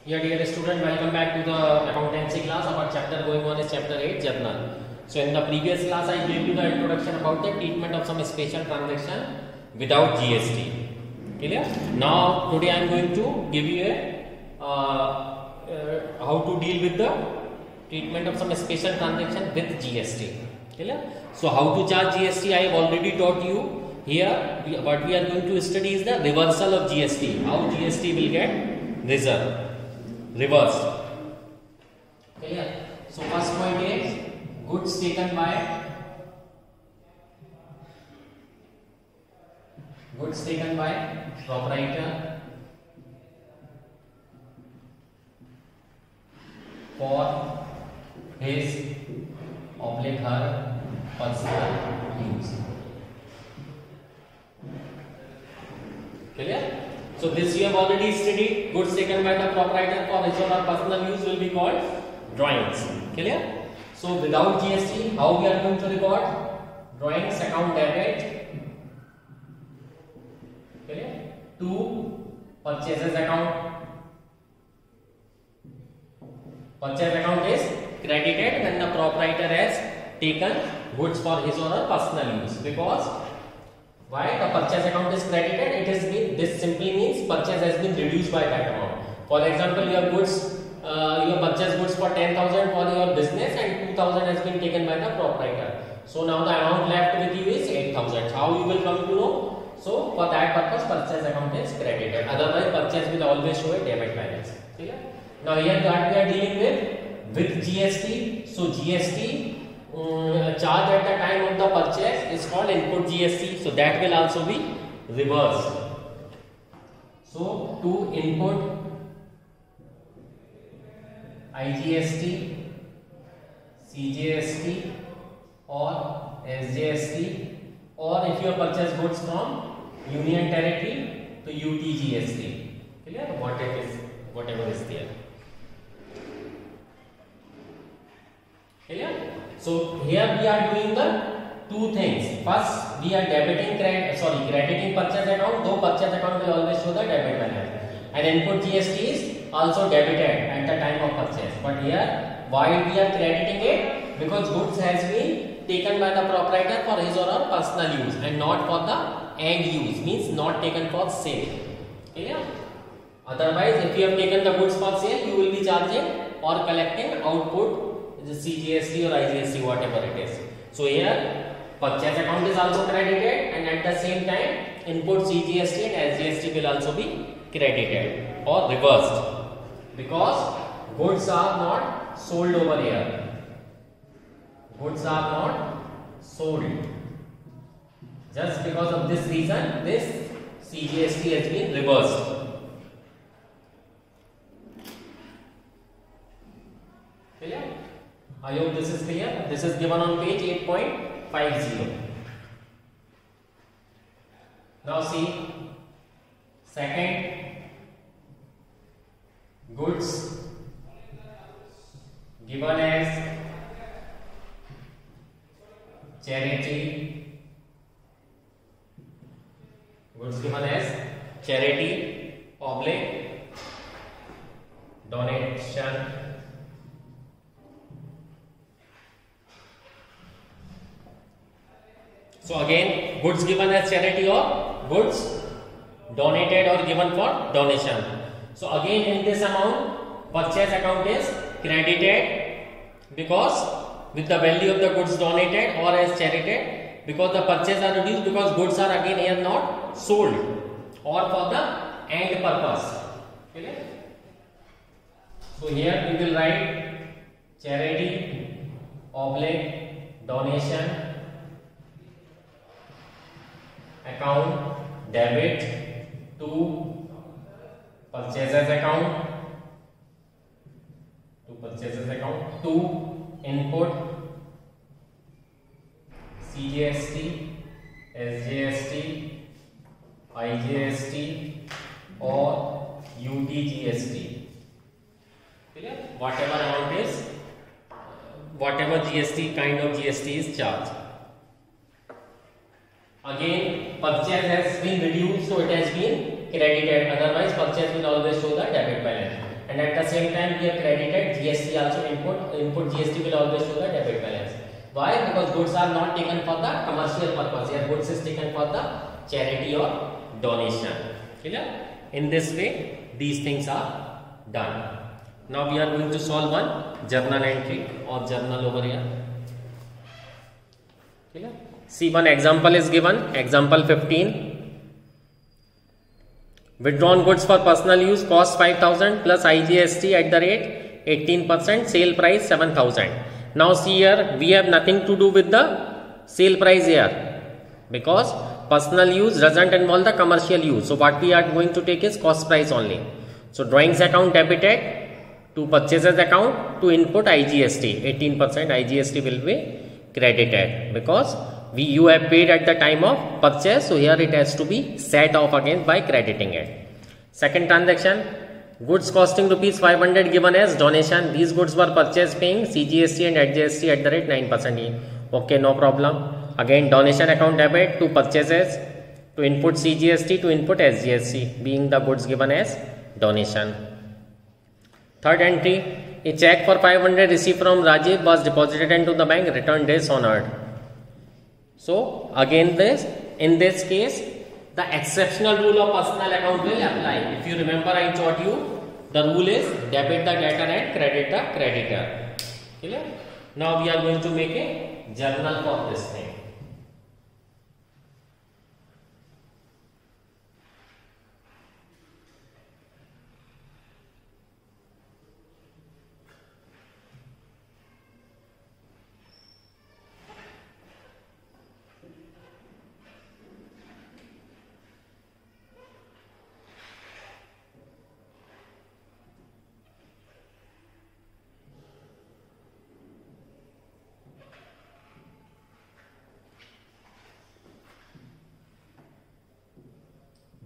Yeah, dear student, welcome back to the accountancy class. Our chapter going on is chapter 8, journal. So in the previous class, I gave you the introduction about the treatment of some special transaction without GST. Clear? Now today I am going to give you how to deal with the treatment of some special transaction with GST. Clear? So how to charge GST? I have already taught you. Here, what we are going to study is the reversal of GST. How GST will get reversed. Clear? So first point is goods taken by proprietor for his oblique her personal use. Clear? So this you have already studied. Goods taken by the proprietor for his or her personal use will be called drawings. Clear? So without GST, how we are going to record? Drawings account debit. Clear? To purchases account. Purchase account is credited when the proprietor has taken goods for his or her personal use. Because why the purchase account is credited? It has been, this simply means purchase has been reduced by that amount. For example, your goods, you purchase goods for 10,000 for your business and 2,000 has been taken by the proprietor. So now the amount left with you is 8,000. How you will come to know? So for that purpose, purchase account is credited. Otherwise, purchase will always show a debit balance. Clear? Now here what we are dealing with GST. So GST. Charge at the time of the purchase is called input GST, so that will also be reversed. So to input IGST, CGST or SGST, or if you purchase goods from Union Territory to UTGST. Clear? Whatever is there. Clear? So here we are doing the two things. First, we are crediting purchase account. Though purchase account will always show the debit balance, and input GST is also debited at the time of purchase. But here, why we are crediting it? Because goods has been taken by the proprietor for his or her personal use and not for the end use. Means not taken for sale. Clear? Otherwise, if you have taken the goods for sale, you will be charging or collecting output. The CGST or IGST, whatever it is. So here purchase account is also credited, and at the same time input CGST and SGST will also be credited or reversed, because goods are not sold over here. Goods are not sold. Just because of this reason, this CGST has been reversed. Clear? I hope this is clear. This is given on page 8.50. Now see, second, goods given as charity. Goods given as charity, oblique, donation. So again, goods given as charity or goods donated or given for donation. So again, in this amount, purchase account is credited because with the value of the goods donated or as charity, because the purchase are reduced, because goods are again here not sold or for the end purpose. Okay? So here we will write charity, oblique, donation, account debit to purchases account, to input CGST, SGST, IGST or UTGST. Clear? Whatever amount is, whatever GST kind of GST is charged. Again, purchase has been reduced, so it has been credited. Otherwise, purchase will always show the debit balance. and at the same time we have credited GST also input GST will always show the debit balance. Why? Because goods are not taken for the commercial purpose. Here goods is taken for the charity or donation. Clear? In this way these things are done. Now we are going to solve one journal entry or journal over here. Clear? See, one example is given. Example 15. Withdrawn goods for personal use cost 5,000 plus IGST at the rate 18%, sale price 7,000. Now see here, we have nothing to do with the sale price here because personal use doesn't involve the commercial use. So what we are going to take is cost price only. So drawings account debited to purchases account to input IGST 18% IGST will be credited because you have paid at the time of purchase, so here it has to be set off again by crediting it. Second transaction, goods costing rupees 500 given as donation. These goods were purchased paying CGST and HGST at the rate 9%. Okay, no problem. Again donation account debit to purchases to input CGST to input SGST being the goods given as donation. Third entry, a check for 500 received from Rajiv was deposited into the bank, return days honored. So again in this case the exceptional rule of personal account will apply. If you remember, I taught you the rule is debit the debtor and credit the creditor. Clear? Now we are going to make a journal for this thing.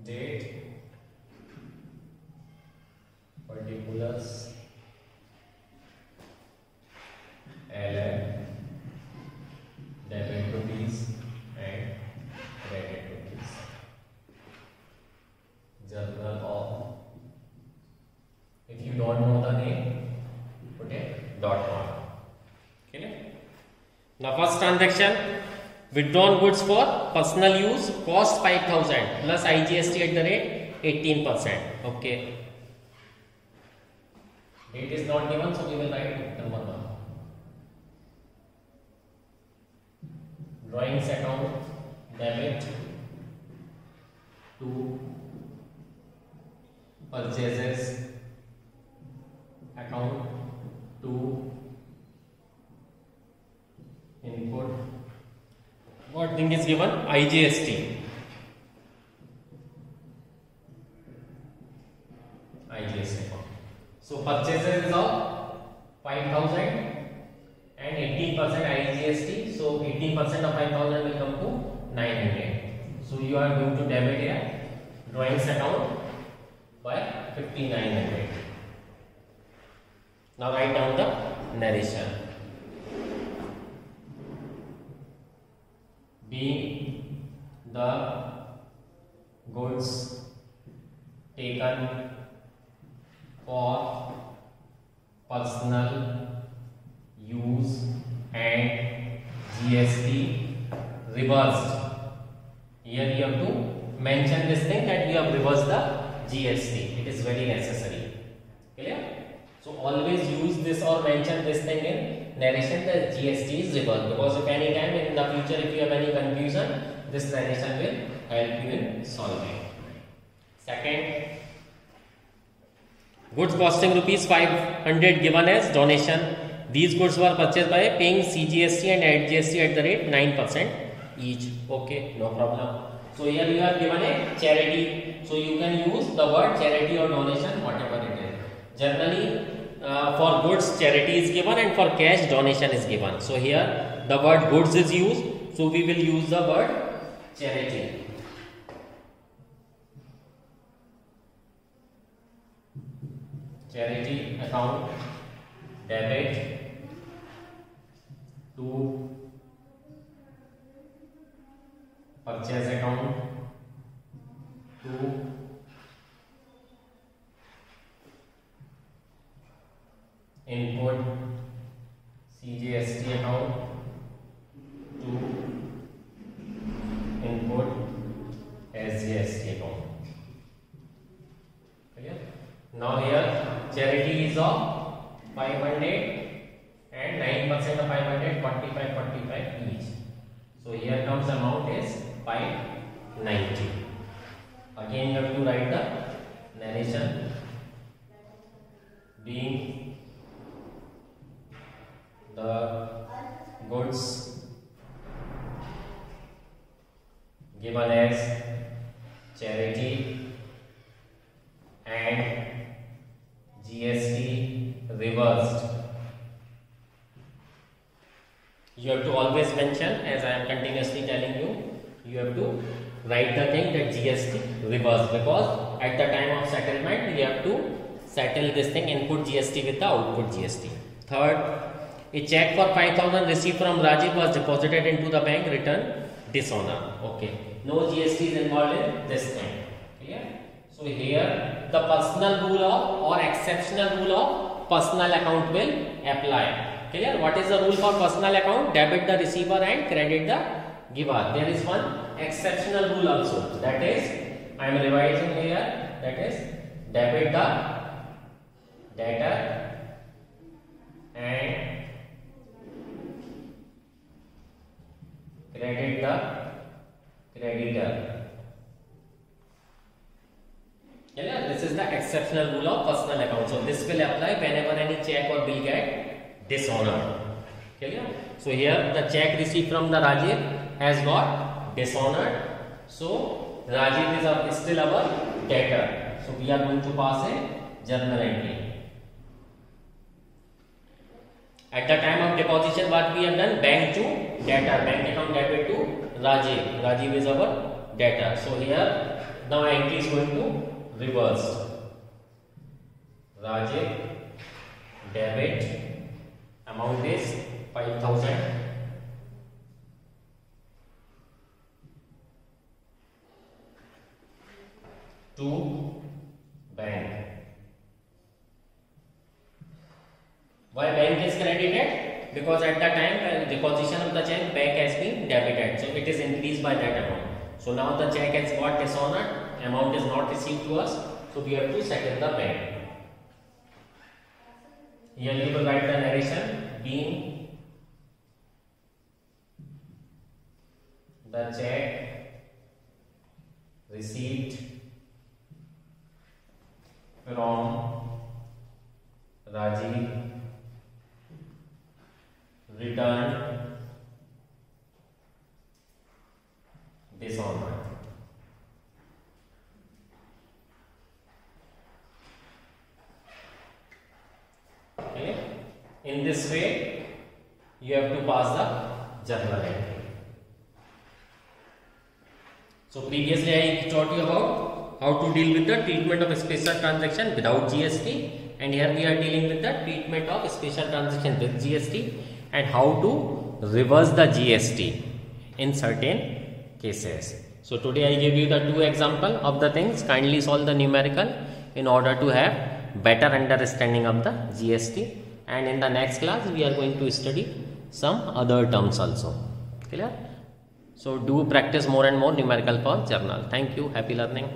Date, particulars, LN, debit rupees and credit rupees. Journal of. If you don't know the name, put a dot on. Okay. Now first transaction. Withdrawn goods for personal use cost 5,000 plus IGST at the rate 18%. Okay. Date is not given, so we will write number 1. Drawings account debit to purchases account to input. What thing is given? IGST. IGST. So purchases is of 5,000 and 18% IGST. So 18% of 5,000 will come to 900. So you are going to debit here drawings account by 5,900. Now write down the narration. Being the goods taken for personal use and GST reversed. Here you have to mention this thing that we have reversed the GST. It is very necessary. Clear? So always use this or mention this thing in narration that GST is reversed, because if any time in the future if you have any confusion, this narration will help you in solving. Second, goods costing rupees 500 given as donation. These goods were purchased by paying CGST and HGST at the rate 9% each. Okay, no problem. So here you have given a charity, so you can use the word charity or donation, whatever it is. Generally for goods charity is given and for cash donation is given. So here the word goods is used, so we will use the word charity. Charity account debit to purchase account to Now here charity is of 500 and 9% of 500, 45 each. So here comes amount is 590. Again you have to write the narration being the goods given as charity and GST reversed. You have to always mention, as I am continuously telling you, you have to write the thing that GST reversed, because at the time of settlement you have to settle this thing, input GST with the output GST. Third, a check for 5,000 received from Rajiv was deposited into the bank, return dishonor. Okay, no GST is involved in this thing. Clear? So here the personal rule of or exceptional rule of personal account will apply. Clear? What is the rule for personal account? Debit the receiver and credit the giver. There is one exceptional rule also, that is, I am revising here, that is debit the debtor and credit the creditor. This is the exceptional rule of personal account. So this will apply whenever any check or bill get dishonored. So here the check received from the Rajiv has got dishonored. So Rajiv is still our debtor. So we are going to pass a journal entry. At the time of deposition, what we have done? Bank to debtor. Bank account debit to Rajiv. Rajiv is our debtor. So here now entry is going to reverse. Rajiv debit, amount is 5,000. To bank. Why bank is credited? Because at the time deposition of the check, bank has been debited, so it is increased by that amount. So now the check has got dishonored, amount is not received to us, so we have to settle the bank. Here you will write the narration being the check received from Rajiv returned dishonored. Okay. In this way, you have to pass the journal entry. So previously I taught you about how to deal with the treatment of a special transaction without GST, and here we are dealing with the treatment of a special transaction with GST and how to reverse the GST in certain cases. So today I give you the two examples of the things. Kindly solve the numerical in order to have better understanding of the GST, and in the next class we are going to study some other terms also. Clear? So do practice more and more numerical for journal. Thank you. Happy learning.